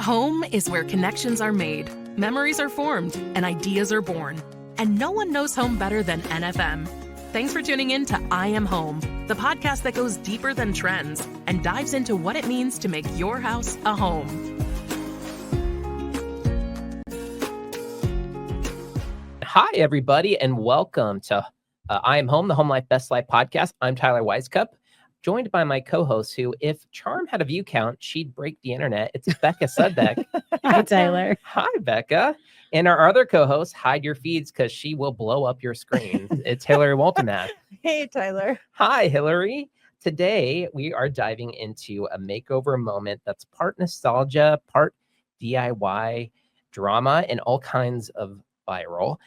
Home is where connections are made, memories are formed, and ideas are born. And no one knows home better than NFM. Thanks for tuning in to I Am Home, the podcast that goes deeper than trends and dives into what it means to make your house a home. Hi, everybody, and welcome to I Am Home, the Home Life Best Life podcast. I'm Tyler Wisecup, joined by my co-host, who, if Charm had a view count, she'd break the internet. It's Becca Sudbeck. Hi, Tyler. Hi, Becca. And our other co-host, hide your feeds because she will blow up your screen. It's Hilary Waltonath. Hey, Tyler. Hi, Hilary. Today, we are diving into a makeover moment that's part nostalgia, part DIY drama, and all kinds of viral.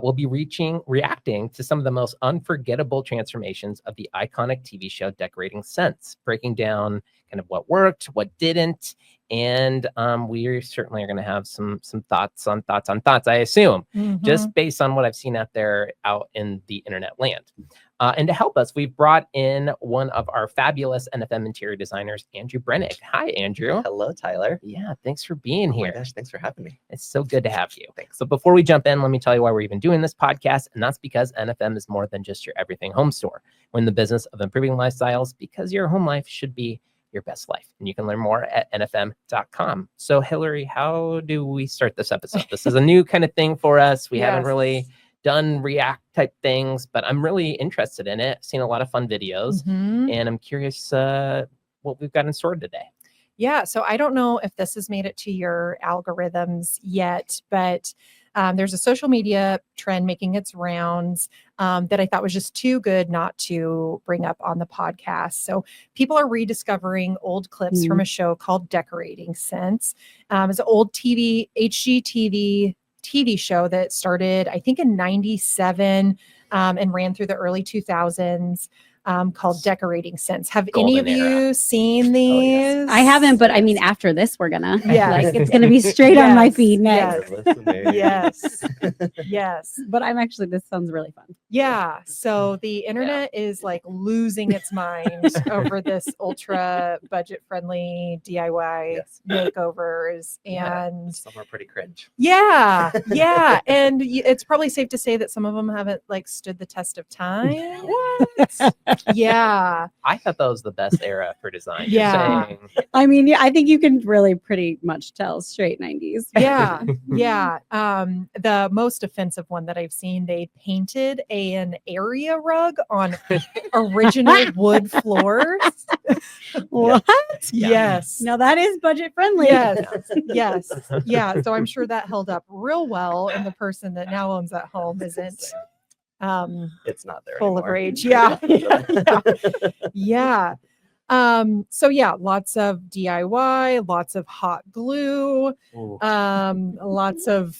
We'll be reacting to some of the most unforgettable transformations of the iconic TV show Decorating Scents, breaking down kind of what worked, what didn't, and we certainly are going to have some thoughts, I assume, just based on what I've seen out there out in the internet land. And to help us, we've brought in one of our fabulous NFM Interior Designers, Andrew Breinig. Hi, Andrew. Hello, Tyler. Yeah, thanks for being here. Oh my gosh, thanks for having me. It's so good to have you. Thanks. So before we jump in, let me tell you why we're even doing this podcast. And that's because NFM is more than just your everything home store. We're in the business of improving lifestyles because your home life should be your best life. And you can learn more at nfm.com. So Hilary, how do we start this episode? This is a new kind of thing for us. We haven't really done react type things, but I'm really interested in it. Seen a lot of fun videos and I'm curious what we've got in store today. Yeah, so I don't know if this has made it to your algorithms yet, but there's a social media trend making its rounds that I thought was just too good not to bring up on the podcast. So people are rediscovering old clips from a show called Decorating Scents. It's an old HGTV TV show that started, I think, in 97 and ran through the early 2000s. Called Decorating Scents. Have any of you seen these? Oh, yes. I haven't, but I mean, after this, we're gonna, Yes. it's gonna be straight on my feed next. Yes. Yes. But this sounds really fun. Yeah. So the internet is like losing its mind over this ultra budget friendly DIY makeovers. And some are pretty cringe. yeah. And it's probably safe to say that some of them haven't like stood the test of time. Yeah. I thought that was the best era for design. Yeah. I mean, I think you can really pretty much tell straight 90s. Yeah. The most offensive one that I've seen, they painted an area rug on original wood floors. What? Yeah. Yes. Now that is budget friendly. Yes. Yeah. So I'm sure that held up real well. And the person that now owns that home isn't It's not there full anymore. of rage. Yeah. Yeah. So yeah, lots of DIY, lots of hot glue, lots of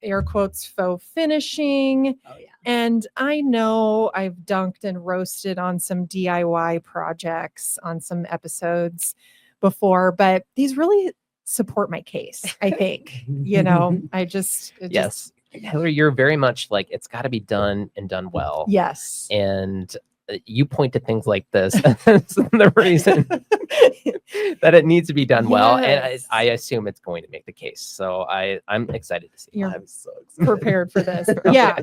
air quotes faux finishing. Oh yeah. And I know I've dunked and roasted on some DIY projects on some episodes before, but these really support my case, I think. Yes. Hilary, you're very much like, it's got to be done and done well. Yes. And you point to things like this as the reason that it needs to be done well. And I assume it's going to make the case. So I'm excited to see. You're so excited. prepared for this. Yeah.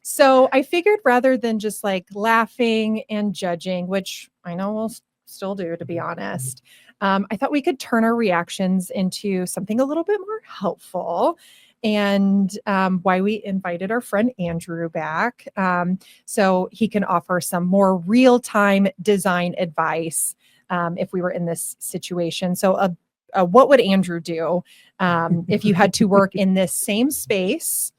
So I figured rather than just like laughing and judging, which I know we'll still do, to be honest, I thought we could turn our reactions into something a little bit more helpful. And why we invited our friend Andrew back so he can offer some more real-time design advice if we were in this situation. So what would Andrew do if you had to work in this same space,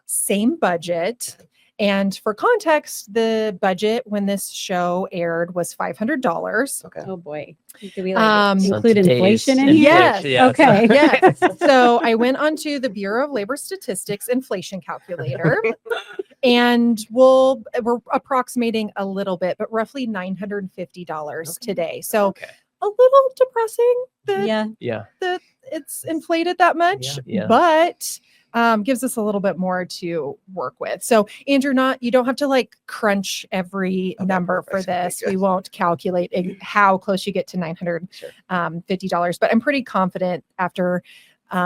same budget? And for context, the budget when this show aired was $500. Okay. Oh boy. Do we include inflation in here? Yes. Okay. Yes. So I went onto the Bureau of Labor Statistics inflation calculator, and we're approximating a little bit, but roughly $950 today. So a little depressing that it's inflated that much, but gives us a little bit more to work with. So Andrew, you don't have to like crunch every number for this. We won't calculate how close you get to $950, but I'm pretty confident after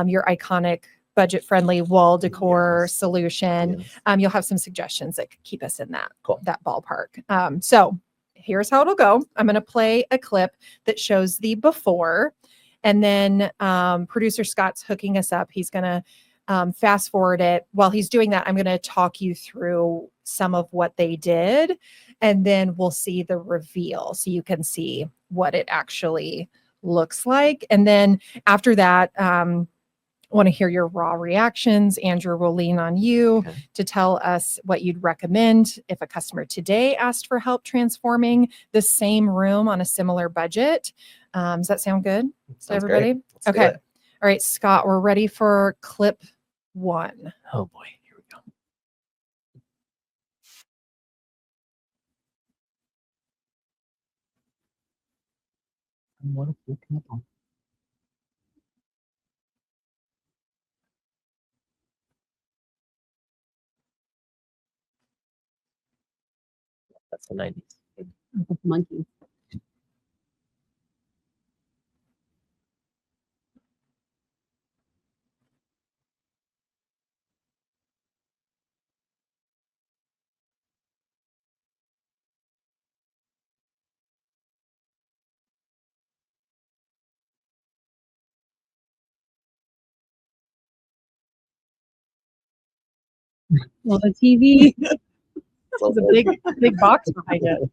your iconic budget-friendly wall decor Yes. solution. Yes. You'll have some suggestions that could keep us in that, Cool. that ballpark. So here's how it'll go. I'm going to play a clip that shows the before, and then producer Scott's hooking us up. He's going to fast forward it. While he's doing that, I'm going to talk you through some of what they did, and then we'll see the reveal so you can see what it actually looks like. And then after that, want to hear your raw reactions. Andrew will lean on you Okay. to tell us what you'd recommend if a customer today asked for help transforming the same room on a similar budget. Does that sound good to Sounds everybody? great. Let's do Okay. it. All right, Scott, we're ready for clip 1. Oh boy, here we go. What a few people. That's the 90s. Monkey. Well, the TV There's a big box behind it.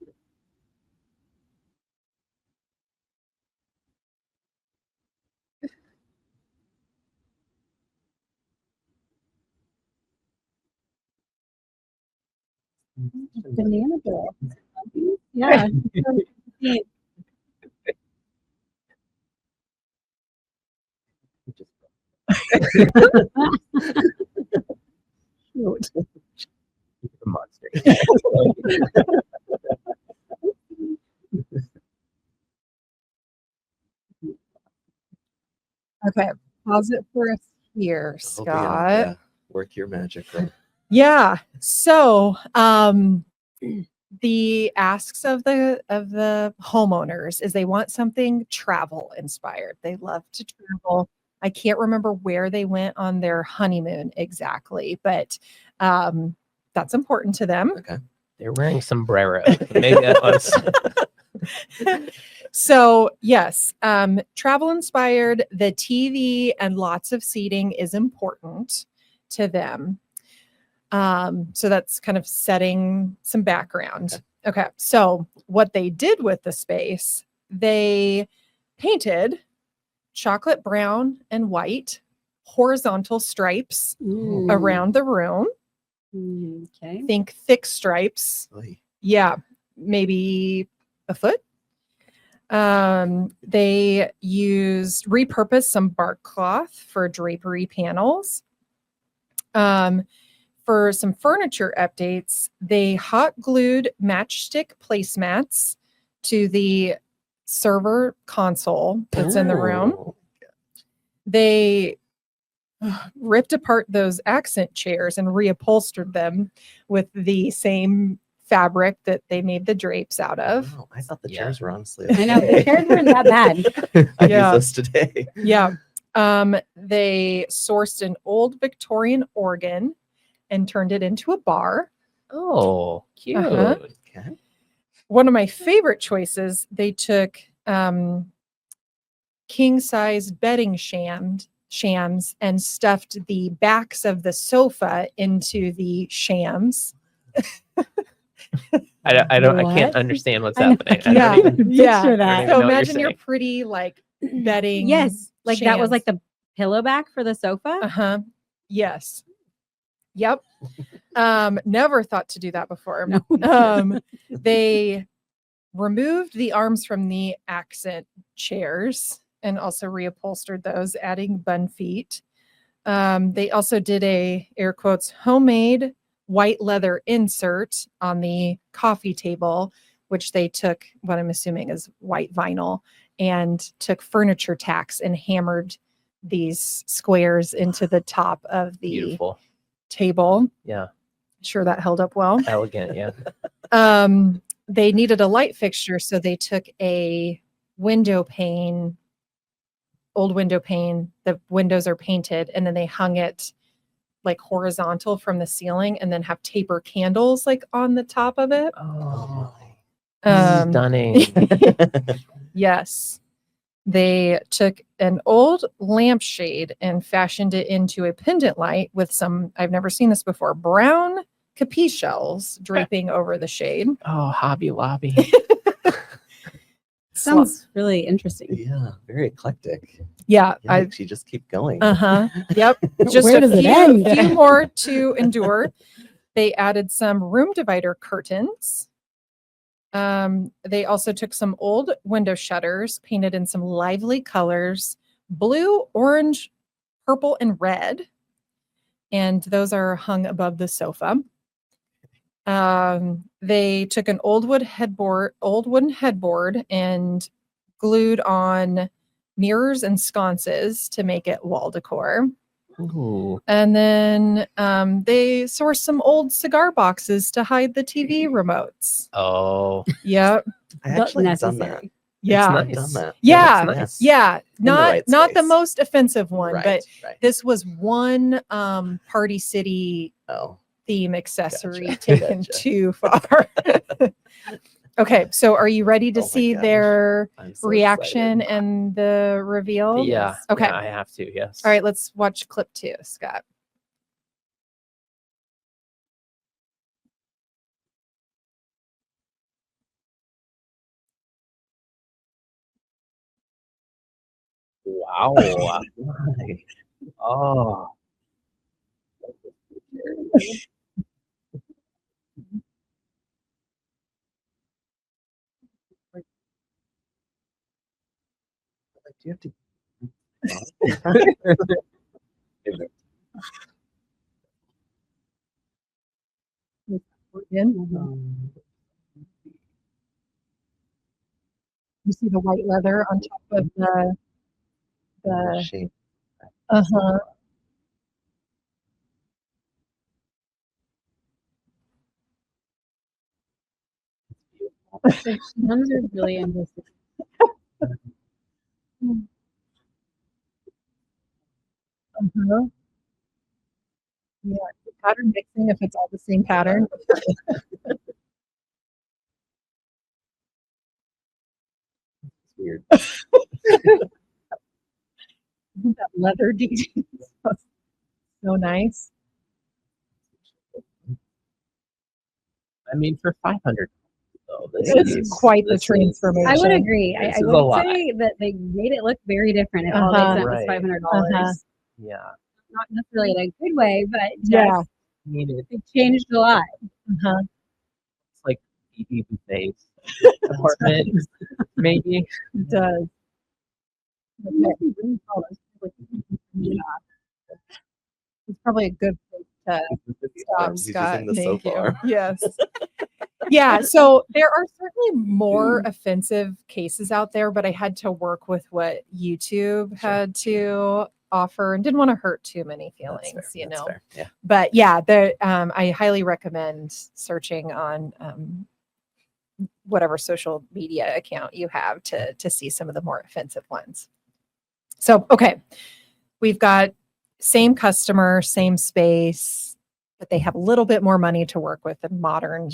banana girl. Yeah. Cute. The monster. Okay, pause it for us here, I hope you, Scott. work your magic. Right? Yeah. So, the asks of the homeowners is they want something travel inspired. They love to travel. I can't remember where they went on their honeymoon exactly, but that's important to them. Okay. They're wearing sombrero. Maybe that was. So yes, travel inspired. The TV and lots of seating is important to them. So that's kind of setting some background. Okay. So what they did with the space, they painted chocolate brown and white horizontal stripes Ooh. around the room. Okay. Think thick stripes. Oy. Yeah, maybe a foot. They repurposed some bark cloth for drapery panels. For some furniture updates, they hot glued matchstick placemats to the server console that's in the room. Oh. They ripped apart those accent chairs and reupholstered them with the same fabric that they made the drapes out of. Wow, I thought the Yeah. chairs were honestly. I know the okay. chairs weren't that bad. I Yeah. use those today. Yeah. They sourced an old Victorian organ and turned it into a bar. Oh, cute. Uh-huh. Okay. One of my favorite choices, they took king size bedding shams and stuffed the backs of the sofa into the shams. I don't. I can't What? understand what's I know, happening. I I Yeah. don't even, Yeah. Picture I don't that. even So know what you're imagine your saying. pretty like bedding. Yes, like that was like shams. the pillow back for the sofa. Uh-huh. Yes. Yep. Never thought to do that before. No. They removed the arms from the accent chairs and also reupholstered those, adding bun feet. They also did a air quotes homemade white leather insert on the coffee table, which they took what I'm assuming is white vinyl and took furniture tacks and hammered these squares into the top of the Beautiful. table. Yeah. Sure, that held up well. Elegant. Yeah. They needed a light fixture, so they took a window pane old window pane. The windows are painted, and then they hung it like horizontal from the ceiling, and then have taper candles like on the top of it. Oh, Um, stunning. Yes. They took an old lampshade and fashioned it into a pendant light with some, I've never seen this before, brown capiche shells draping over the shade. Oh, Hobby Lobby. Sounds really interesting. Yeah, very eclectic. Yeah. Yikes, you just keep going. Uh-huh. Yep. Just Where a does it few, end? few more to endure. They added some room divider curtains. They also took some old window shutters, painted in some lively colors, blue, orange, purple, and red. And those are hung above the sofa. They took an old wooden headboard and glued on mirrors and sconces to make it wall decor. Ooh. And then they sourced some old cigar boxes to hide the TV remotes. Oh, Yep. I actually have done that. Necessary. Yeah. nice. Done that. Yeah. That's nice. Yeah. the Not right not the space. most offensive one, Right, but right. this was one Party City Oh, theme accessory Gotcha. taken Gotcha. too far. Okay, so are you ready to Oh my see gosh. their I'm so reaction excited. and the reveal? Yeah. Okay. yeah, I have to. Yes. All right, let's watch clip 2, Scott. Wow. Oh. Like, do you have to? You see the white leather on top of the shape. uh-huh. Nuns are really interesting. Uh-huh. Yeah, pattern mixing if it's all the same pattern. It's weird. Isn't that leather detail so nice? I mean, for 500. though, this It's is quite the this is- transformation. I would agree. This I is a would lot. say that they made it look very different if all they Uh-huh. sent was Right. $500. Uh-huh. Yeah. Not necessarily in a good way, but just Yeah. I mean, it's it changed a lot. Uh-huh. like BB Buffet's apartment, maybe. It does. Yeah. It's probably a good place to stop, Arms, he's Scott. using the Thank sofa you. arm. Yes. Yeah. So there are certainly more offensive cases out there, but I had to work with what YouTube had to offer and didn't want to hurt too many feelings, That's fair. you That's know. fair. Yeah. But yeah, I highly recommend searching on whatever social media account you have to see some of the more offensive ones. So, okay, we've got same customer, same space, but they have a little bit more money to work with in modern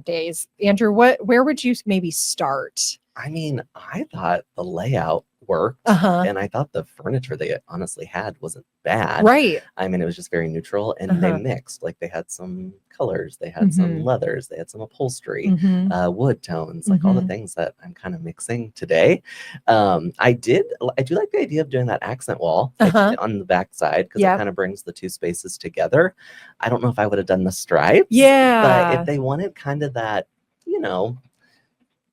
days. Andrew, where would you maybe start? I mean, I thought the layout worked, Uh-huh. and I thought the furniture they honestly had wasn't bad. Right. I mean, it was just very neutral, and they Uh-huh. mixed. Like they had some colors, they had some leathers, they had some upholstery, Mhm. wood tones, like all the things that I'm kind of mixing today. I do like the idea of doing that accent wall like, Uh-huh. on the back side because Yep. it kind of brings the two spaces together. I don't know if I would have done the stripes, Yeah. but if they wanted kind of that, you know,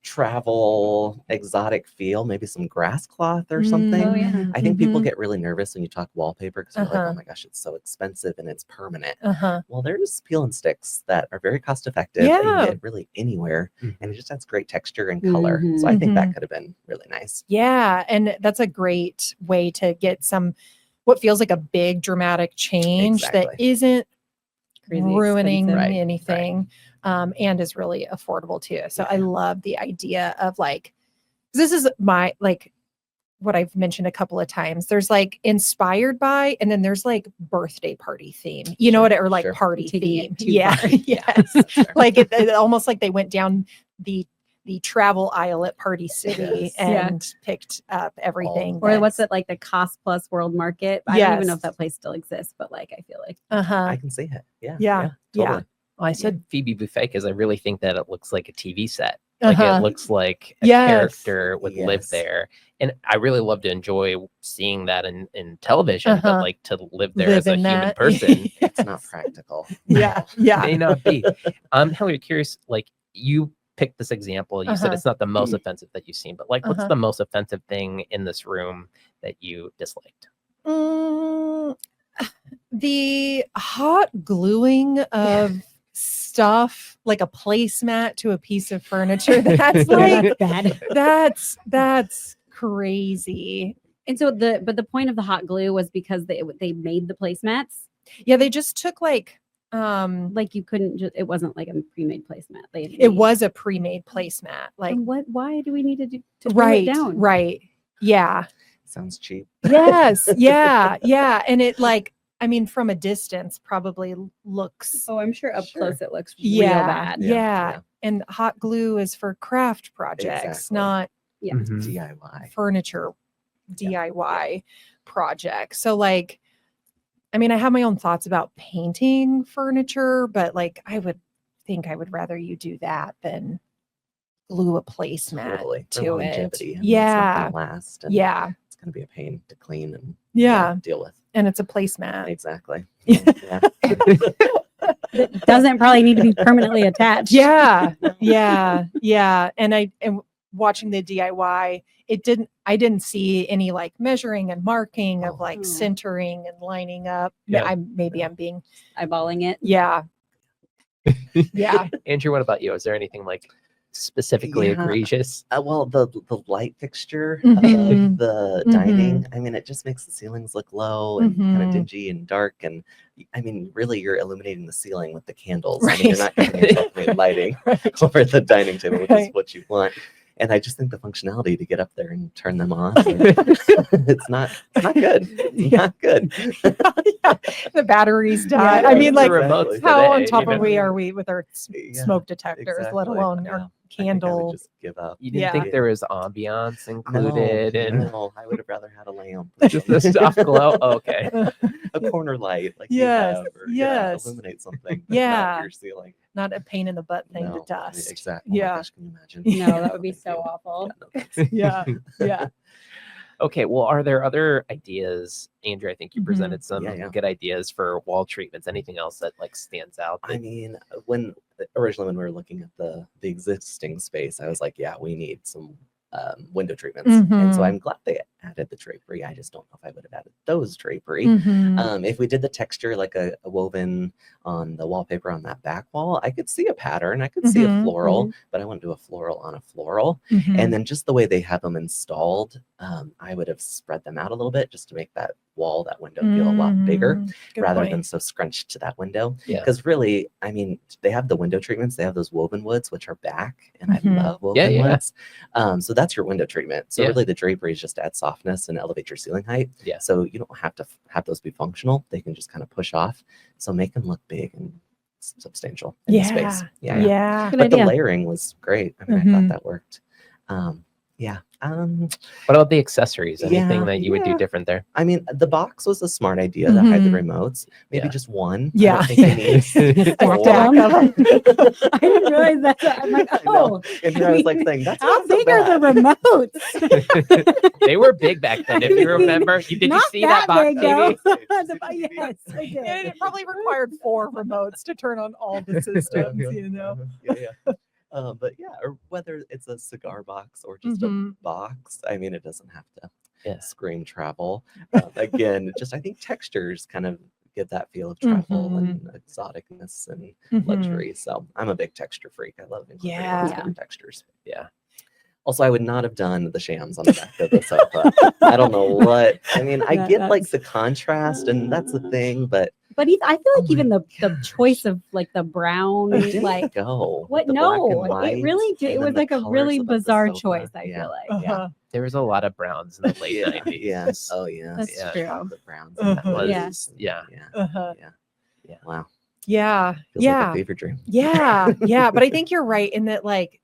travel exotic feel, maybe some grass cloth or something. Oh, yeah. I think people Mhm. get really nervous when you talk wallpaper because they're like, Uh-huh. oh my gosh, it's so expensive and it's permanent. Uh-huh. Well, there's peel and sticks that are very cost effective and Yeah. you get really anywhere, and it just adds great texture and color. So I think Mhm. that could have been really nice. Yeah, and that's a great way to get some what feels like a big dramatic change that Exactly. isn't Crazy ruining expensive. Right, anything, and is really affordable too. So I love the idea of like this is my like what I've mentioned a couple of times. There's like inspired by, and then there's like birthday party theme, you know Sure, what, or like sure. party Taking it theme. too Yeah. far. Yes. Like it almost like they went down the travel aisle at Party City Yes. and picked up everything. Or what's that's- it like, the Cost Plus World Market? I don't even know if Yes. that place still exists, but like I feel like Uh-huh. I can see it. Yeah. Yeah, yeah. Totally. Well, I said Phoebe Buffet because I really think that it looks like a TV set. Like Uh-huh. it looks like a Yes. character would live Yes. there. And I really love to enjoy seeing that in television, but Uh-huh. like to live there Live as a in human that. person It's not practical. Yeah. Yeah. may not be. Hilary, curious, like you picked this example. You said Uh-huh. it's not the most offensive that you've seen, but like what's Uh-huh. the most offensive thing in this room that you disliked? The hot gluing of stuff like a placemat to a piece of furniture. That's like bad. that's crazy. And so the point of the hot glue was because they made the placemats. Yeah, they just took like Like you couldn't just, it wasn't like a pre-made placemat. it was a pre-made placemat. Like And why do we need to glue right, it down? right. Yeah. Sounds cheap. Yes. Yeah. Yeah. And it like, I mean, from a distance probably looks Oh, I'm sure up Sure. close it looks yeah, real bad. Yeah. Yeah. And hot glue is for craft projects, Exactly. not Yeah. Mhm. DIY. furniture DIY projects. So like, I mean, I have my own thoughts about painting furniture, but like I would think I would rather you do that than glue a placemat Totally. For to it. longevity. I mean, it's not Yeah. gonna last. And Yeah. It's going to be a pain to clean and Yeah. deal with. And it's a placemat. Exactly. Yeah. Yeah. It doesn't probably need to be permanently attached. Yeah. Yeah. Yeah. And watching the DIY, I didn't see any like measuring and marking of like Oh. centering and lining up. Yeah. I'm being Eyeballing it. yeah. Yeah. Andrew, what about you? Is there anything like specifically Yeah. egregious? Well, the light fixture Mhm. of the dining, I mean, it just makes the ceilings look low and kind of Mhm. dingy and dark. And I mean, really, you're illuminating the ceiling with the candles. I mean, you're Right. not getting self-made lighting Right. over the dining table, which is Right. what you want. And I just think the functionality to get up there and turn them on, it's not good. It's Yeah. not good. Yeah. The batteries die. Yeah, I mean, the like remotes how on today, top even. of we are we with our Yeah, smoke detectors, let exactly. alone Yeah. our I think I would candle. just give up. You didn't Yeah. think there was ambiance included and No, I would have rather had a lamp. or just the something. stuff glow? Okay. A corner light, like Yes, you have, or, yeah, yes. illuminate something. But Yeah. not your ceiling. Not a pain in the butt thing No, to dust. Exactly. Oh my Yeah. gosh, can you imagine? No, that would be so awful. Yeah, no thanks. Yeah. Yeah. Okay. Well, are there other ideas, Andrew? I think you Mhm. presented some Yeah, yeah. good ideas for wall treatments. Anything else that like stands out? I that- mean, originally when we were looking at the existing space, I was like, yeah, we need some window treatments. And so Mhm. I'm glad they added the drapery. I just don't know if I would have added those drapery. Mhm. If we did the texture like a woven on the wallpaper on that back wall, I could see a pattern. I could see a Mhm, floral, but I wouldn't do a floral on a floral. Mhm. And then just the way they have them installed, I would have spread them out a little bit just to make that wall, that window feel a lot bigger Mhm. Good rather point. than so scrunched to that window. Yeah. Because really, I mean, they have the window treatments, they have those woven woods, which are back, and Mhm. I love woven Yeah. woods. So that's your window treatment. So Yeah. really the drapery is just to add softness and elevate your ceiling height. Yeah. So you don't have to have those be functional. They can just kind of push off. So make them look big and substantial in the space. Yeah. Yeah. Yeah. Good But idea. the layering was great. I mean, I Mhm. thought that worked. Yeah. What about the accessories? Anything Yeah, that you would do yeah. different there? I mean, the box was a smart idea to hide the Mhm. remotes. Maybe Yeah. just one. Yeah. I don't think you need Stacked four. them. I didn't realize that. I'm like, I know. oh, And here I was like saying, that's how not so big are the bad. remotes? They were big back then. If you remember, did you Not see that box big, TV? though. TV? Yes, I did. And it probably required 4 remotes to turn on all the systems, you know. Yeah. But yeah, or whether it's a cigar box or just Mhm. a box, I mean, it doesn't have to Yeah. scream travel. Again, just I think textures kind of give that feel of travel and exoticness and Mhm. luxury. So I'm a big texture freak. I love incorporating lots of Yeah. different textures. Yeah. Also, I would not have done the shams on the back of the sofa. I don't know what. I mean, I get like the contrast, and that's the thing, but But I feel Oh like even my the choice of like the brown, It didn't like go. what? The black and No, white, it really did. and It then was the like a colors really above the bizarre sofa. choice. I Yeah. feel like. Uh-huh. There was a lot of browns in the late Yeah. 90s. Yeah. Oh yes. That's Yeah. true. The browns. Uh-huh. And Was, blues. yeah. Yeah. Uh-huh. Yeah. Yeah. Wow. Yeah. Feels like Yeah. a fever dream. Yeah. Yeah. But I think you're right in that, like,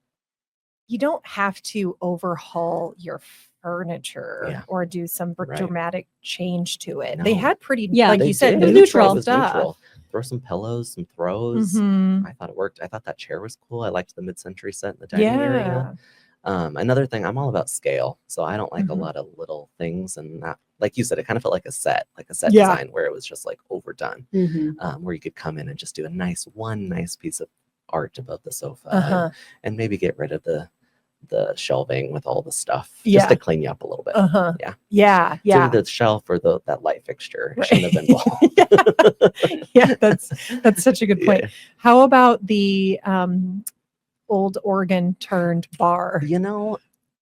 you don't have to overhaul your furniture Yeah. or do some Right. dramatic change to it. They No. had pretty, Yeah. like They you said, did. neutral neutral It was stuff. neutral. Throw some pillows, some throws. Mhm. I thought it worked. I thought that chair was cool. I liked the mid-century set in the dining area. Yeah. Another thing, I'm all about scale, so I don't like a Mhm. lot of little things, and not like you said, it kind of felt like a set Yeah. design where it was just like overdone, Mhm. where you could come in and just do one nice piece of art above the sofa, Uh-huh. and maybe get rid of the shelving with all the stuff, Yeah. just to clean you up a little bit. Uh-huh. Yeah. Yeah. It's Yeah. either the shelf or that light fixture. It Right. shouldn't have been both. Yeah, that's such a good point. Yeah. How about the old organ turned bar? You know,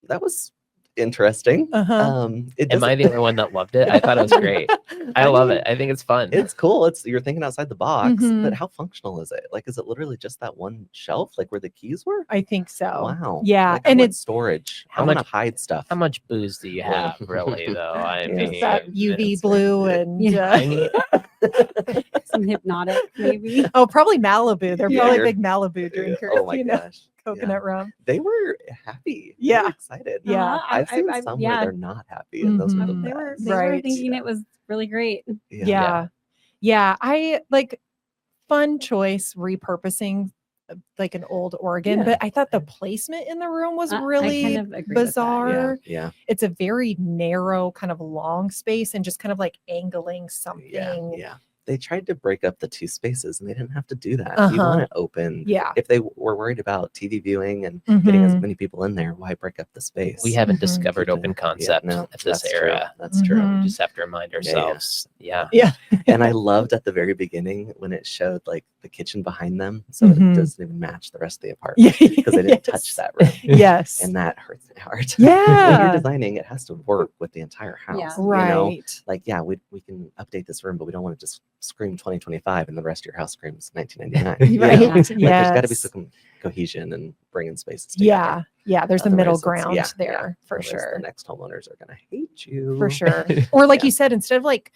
that was interesting. Uh-huh. It Am I doesn't- the only one that loved it? I thought it was great. I love mean, it. I think it's fun. It's cool. You're thinking outside the box, Mhm. but how functional is it? Like, is it literally just that one shelf, like where the keys were? I think so. Wow. Yeah. Like, I And want it's storage. How I want to much- hide stuff. How much booze do you have, Yeah. really, though? I Yeah. mean, it's that UV It's blue right. and Yeah. I mean, Some hypnotic, maybe. oh, probably Malibu. They're Yeah. probably big Malibu drinkers. Oh my you know, gosh. coconut rum. They were happy. They Yeah. were excited. Yeah. Uh-huh. I've seen I- some yeah. where they're not happy, and those were the Mhm. They were best. Right. thinking Yeah. it was really great. Yeah. Yeah. I like fun choice repurposing like an old organ, Yeah. but I thought the placement in the room was I really kind of agree with that. bizarre. Yeah. It's a very narrow, kind of long space and just kind of like angling something. Yeah. They tried to break up the two spaces, and they didn't have to do that. You want it open. Yeah. If they were worried about TV viewing and getting as Mhm. many people in there, why break up the space? we haven't Mhm. discovered Keep it- open yeah, concept no, at this that's era. True. That's true. Mhm. We just have to remind yeah. ourselves. Yeah. Yeah. And I loved at the very beginning when it showed like the kitchen behind them, so Mhm. it doesn't even match the rest of the apartment Yeah. because they didn't touch that room, Yes. and that hurts my heart. Yeah. When you're designing, it has to work with the entire house. Yeah. You Right. know? Like, yeah, we can update this room, but we don't want to just scream 2025 and the rest of your house screams 1999. you know? Right. Like, there's got to be Yes. some cohesion and bringing spaces together. Yeah. Yeah. There's a middle Otherwise, ground yeah, there for Otherwise, sure. The next homeowners are gonna hate you. For sure. Or like Yeah. you said, instead of like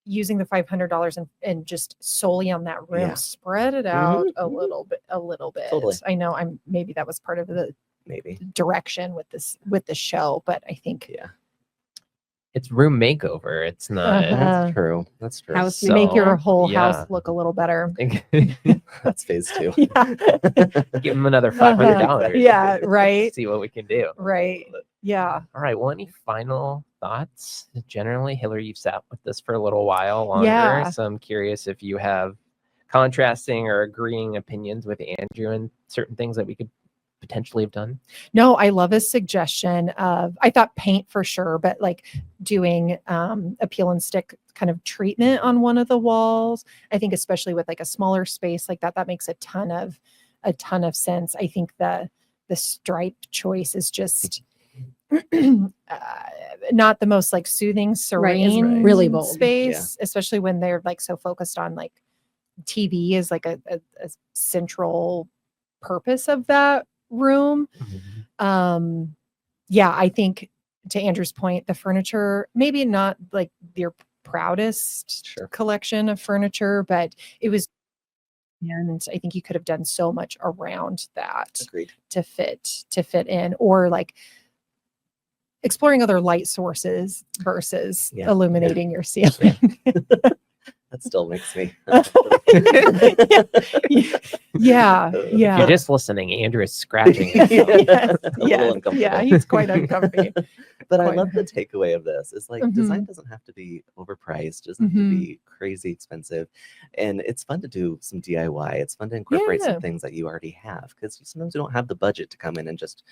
using the $500 and just solely on that room, Yeah. spread it out a Mhm. little bit. Totally. I know maybe that was part of the Maybe. direction with the show, but I think Yeah. It's room makeover. It's not. Uh-huh. That's true. That's true. House So, make your whole yeah. house look a little better. That's phase 2. Yeah. Give them another $500. Yeah, right. See what we can do. Right. Yeah. All right. Well, any final thoughts? Generally, Hilary, you've sat with this for a little while longer. Yeah. So I'm curious if you have contrasting or agreeing opinions with Andrew and certain things that we could potentially have done. No, I love a suggestion of, I thought paint for sure, but like doing a peel and stick kind of treatment on one of the walls. I think especially with like a smaller space like that makes a ton of sense. I think the stripe choice is just not the most like soothing, serene, really bold. space, especially when they're like so focused on like TV is like a central purpose of that room. Yeah, I think to Andrew's point, the furniture, maybe not like your proudest Sure. collection of furniture, but it was, and I think you could have done so much around that Agreed. to fit in, or like exploring other light sources versus Yeah. illuminating your ceiling. That still makes me. Yeah. If Yeah. you're just listening, Andrew is scratching Yes, himself. A little yes, uncomfortable. yeah, he's quite uncomfy. But I Quite love the takeaway of this. It's like design doesn't have to be overpriced, doesn't have to be crazy expensive. And it's fun to do some DIY. It's fun to incorporate Yeah. some things that you already have, because sometimes you don't have the budget to come in and just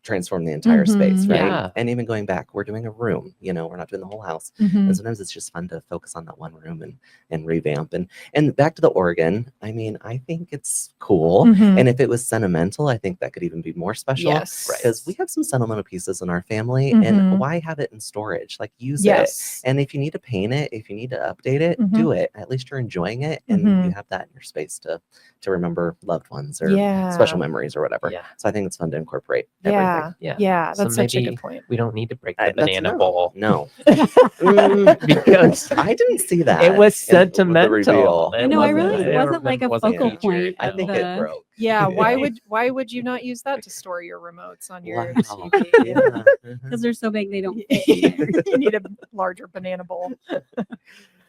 transform the entire space, Mhm. right? Yeah. And even going back, we're doing a room, we're not doing the whole house. Mhm. And sometimes it's just fun to focus on that one room and revamp. And back to the organ, I mean, I think it's cool. Mhm. And if it was sentimental, I think that could even be more special. Yes. Because we have some sentimental pieces in our family, Mhm. and why have it in storage? Like, use it. Yes. And if you need to paint it, if you need to update it, Mhm. do it. At least you're enjoying it, and Mhm. you have that in your space to remember loved ones or Yeah. special memories or whatever. Yeah. So I think it's fun to incorporate Yeah. everything. Yeah. Yeah. So That's such a maybe good point. we don't need to break the That's banana bowl. No. Because I didn't see that. it was with the sentimental. reveal. It No, I wasn't- really it wasn't like a wasn't focal featured. point I of think the- it broke. Yeah. Why Yeah. would you not use that to store your remotes on your Wow. TV? Yeah. Mhm. because they're so big they don't fit in there. You need a larger banana bowl.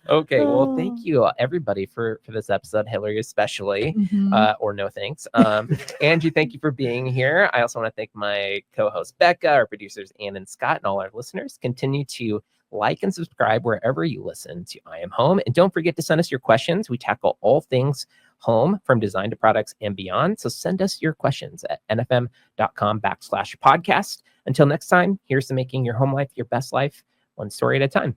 Okay, well, thank you everybody for this episode, Hilary especially, Mhm. or no thanks. Angie, thank you for being here. I also want to thank my co-host Becca, our producers Ann and Scott, and all our listeners. Continue to like and subscribe wherever you listen to I Am Home, and don't forget to send us your questions. We tackle all things home, from design to products and beyond. So send us your questions at nfm.com/podcast. Until next time, here's to making your home life your best life, one story at a time.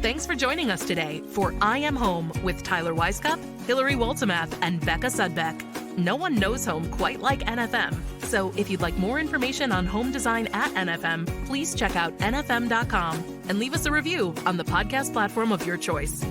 Thanks for joining us today for I Am Home with Tyler Weisskopf, Hilary Waltemath, and Becca Sudbeck. No one knows home quite like NFM. So if you'd like more information on home design at NFM, please check out nfm.com and leave us a review on the podcast platform of your choice.